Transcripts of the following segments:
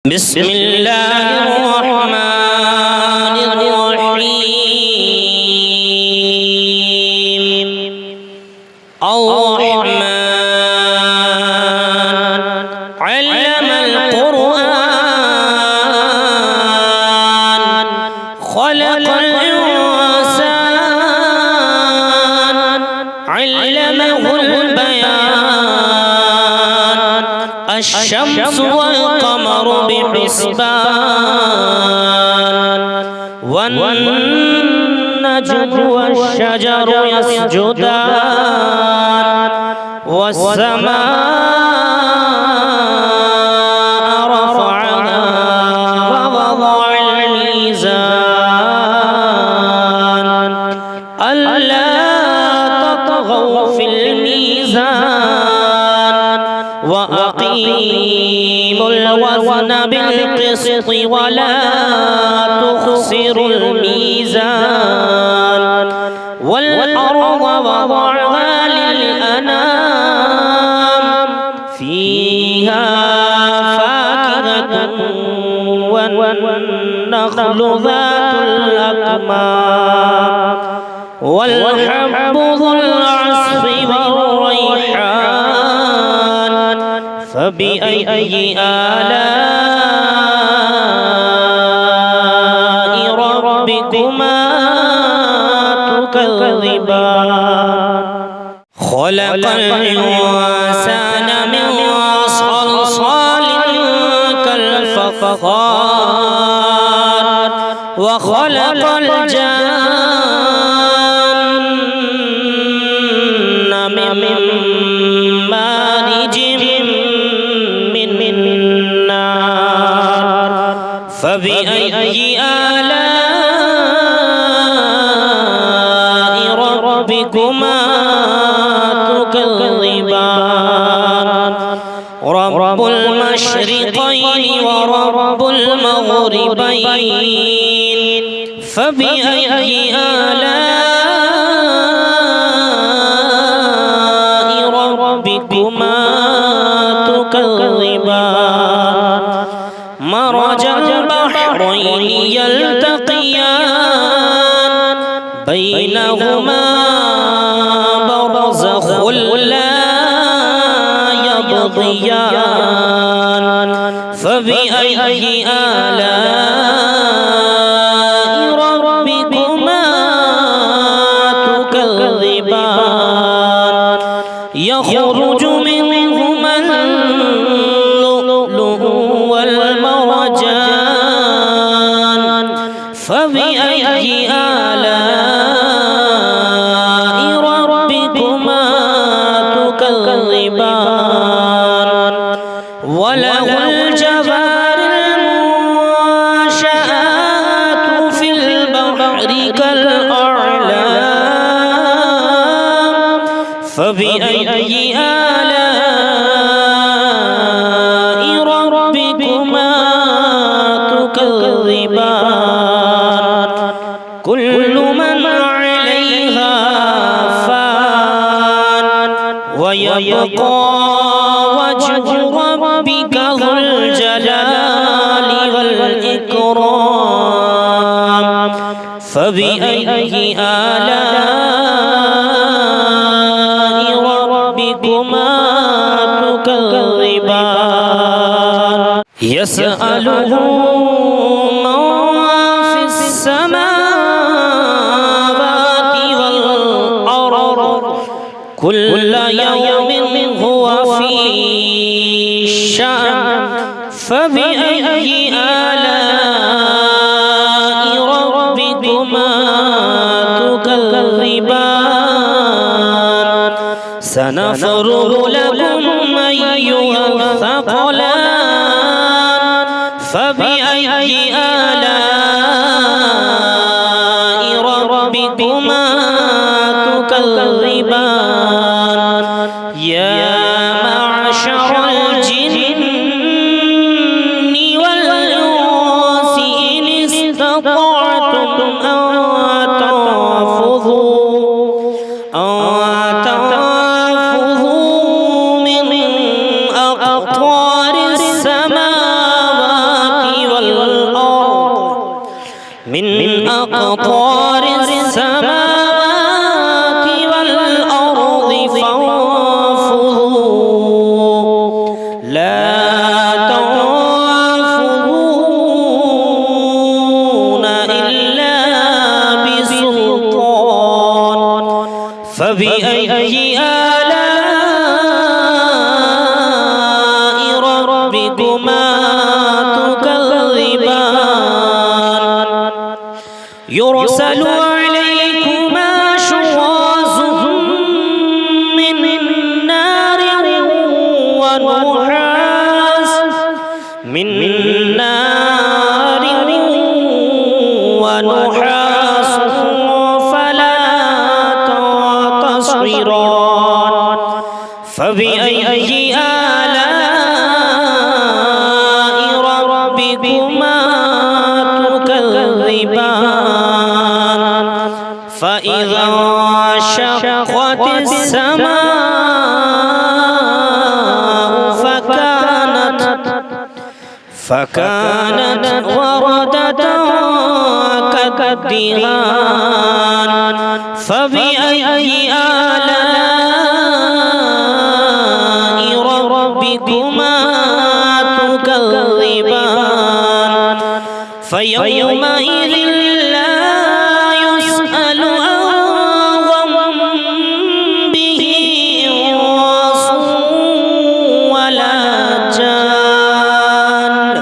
بسم الله الرحمن الرحيم الرحمن علم القرآن خلق الإنسان علمه البيان الشمس والقمر بحسبان والنجم والشجر يسجدان والسماء رفعها ووضع الميزان ألا تطغوا في الميزان وأقيموا الوزن بالقسط ولا تخسروا الميزان والأرض وضعها للأنام فيها فاكهة والنخل ذات الأكمام والحب ذو العصف والريحان فبأي آلاء ربكما تكذبان خلق الإنسان من صلصال كالفخار وخلق الجن من مارج من نار فبأي آلاء ربكما تكذبان رب المشرقين ورب المغربين فبأي آلاء ربكما تكذبان مرج البحرين يلتقيان بينهما برزخ لا يبغيان فبأي آلاء ربكما تكذبان يخرج منهما اللؤلؤ والمرجان فبأي آلاء ربكما تكذبان وله الجوار المنشآت في البحر كالأعلام فبأي آلاء ربكما تكذبان كل من عليها فان ويبقى وجه ربك ذو الجلال والإكرام فبأي آلاء ربكما تكذبان يسأله من في السماوات والأرض كل يوم هو في شأن فبأي آلاء ربكما تكذبان سنفرغ لكم أيها الثقلان فبأي آلاء ربكما تكذبان يا معشر الجن والإنس إن استطعتم أن تنفذوا من أقطار السماوات أقطار السماوات والأرض فانفذوا لا تنفذون إلا بسلطان فبأي آلاء ربكما تكذبان يرسل عليكما شواظ من نار ونحاس فلا تنتصران فبأي آلاء ربكما تكذبان فإذا انشقت السماء فكانت وردة كالدهان فبأي آلاء ربكما تكذبان فيومئذ لا يسأل عن ذنبه إنس ولا جان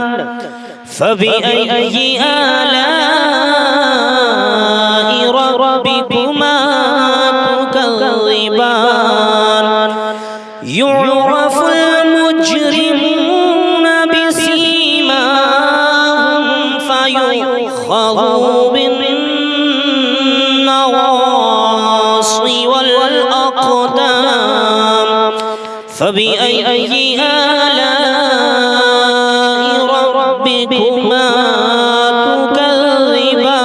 فبأي آلاء ربكما تكذبان يعرف المجرمون بسيماهم فيؤخذ بالنواصي والأقدام فبأي آلاء ربكما تكذبان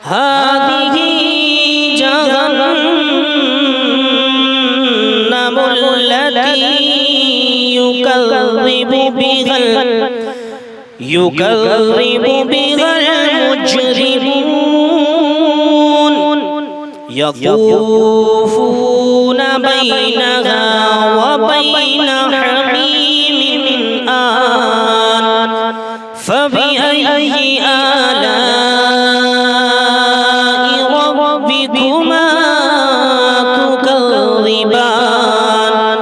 هذه جهنم التي يكذب بها المجرمون يطوفون بينها وبين حميم آن فبأي آلاء ربكما تكذبان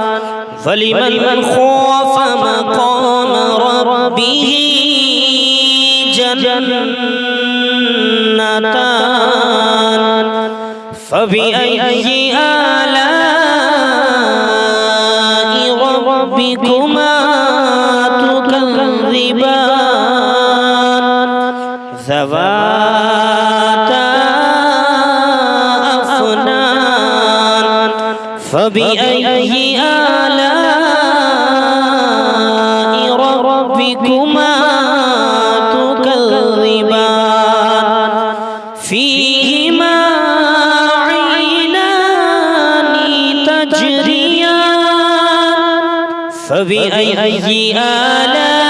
فلمن خاف مقام ربه جنتان فبأي آلاء ربكما تكذبان ذواتا أفنان فبأي آلاء ربكما تكذبان فيهما عينان تجريان فبأي آلاء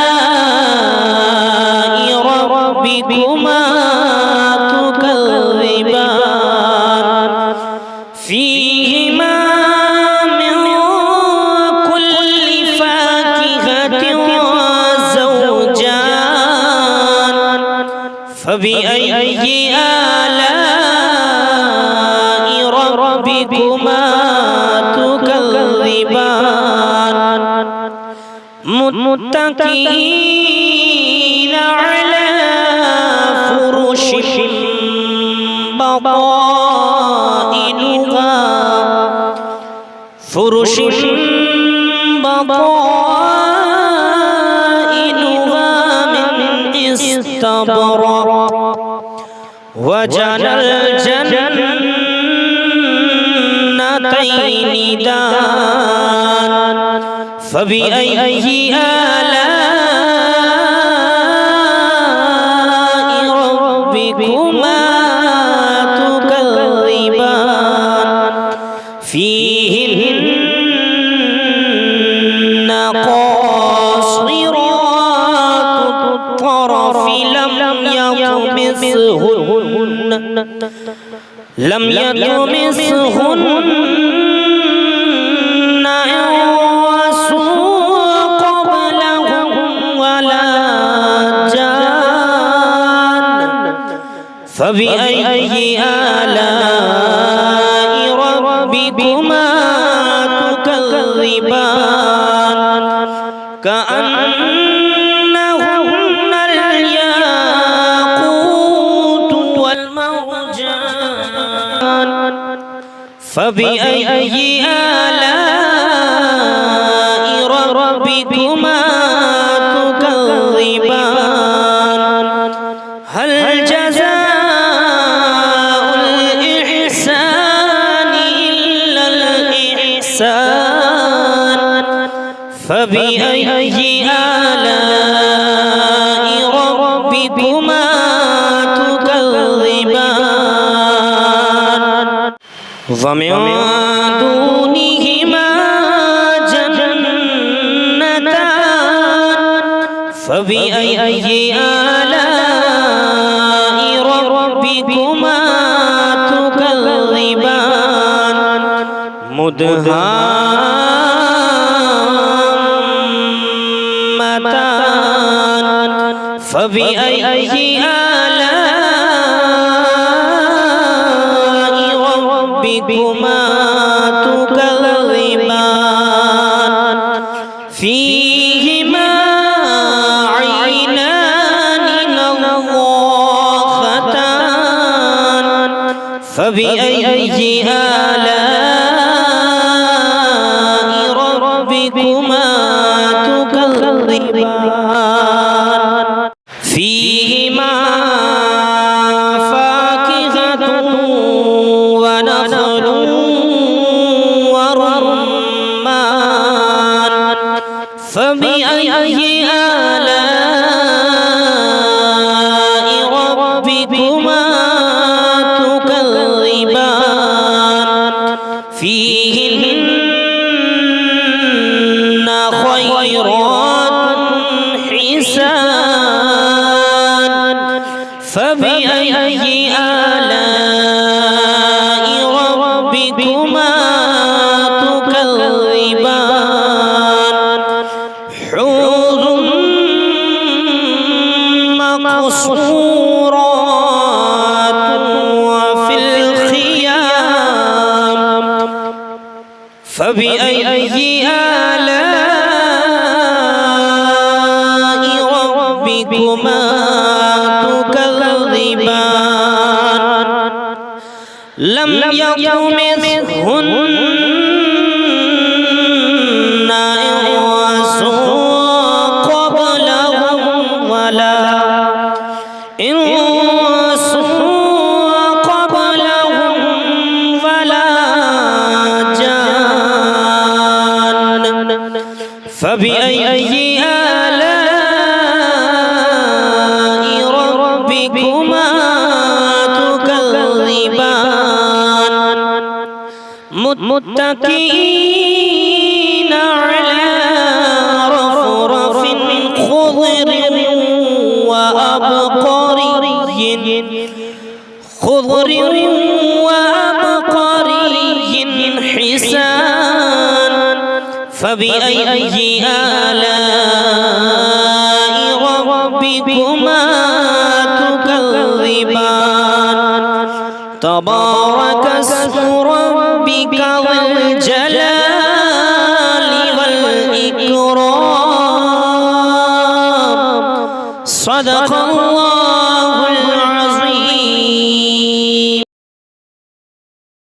ربكما تكذبان فيهما من كل فاكهة زوجان فبأي آلاء ربكما تكذبان متكئين على فرش بطائنها من استبرق وجنى الجنتين دان فبأي آلاء ربكما تكذبان فيهن قاصرات الطرف لم يطمثهن يطمثهن لم يطمثهن إنس قبلهم ولا جان فبأي آلاء ربكما تكذبان كأنهن الياقوت والمرجان فبأي آلاء ربكما تكذبان هل جزاء الإحسان إلا الإحسان فبأي آلاء ربكما تكذبان ومن دونهما جنتان فبأي آلاء ربكما تكذبان مدهامتان فبأي آلاء ربكما تكذبان فيهما عينان نضاختان فبأي آلاء ربكما تكذبان فيهما فاكهة ونخل ورمان فبأي آلاء ربكما تكذبان فيهن خيرات حسان فبأي آلاء ربكما تكذبان حور مقصورات وفي الخيام فبأي آلاء ربكما تكذبان لم يطمثهن إنس قبلهم ولا إنس قبلهم ولا جان فبأي آلاء ربكما تكذبان متكئين على رفرف خضر وأبقري حسان فبأي آلاء ربكما تكذبان تبارك اسم ربك ذي الجلال والإكرام صدق الله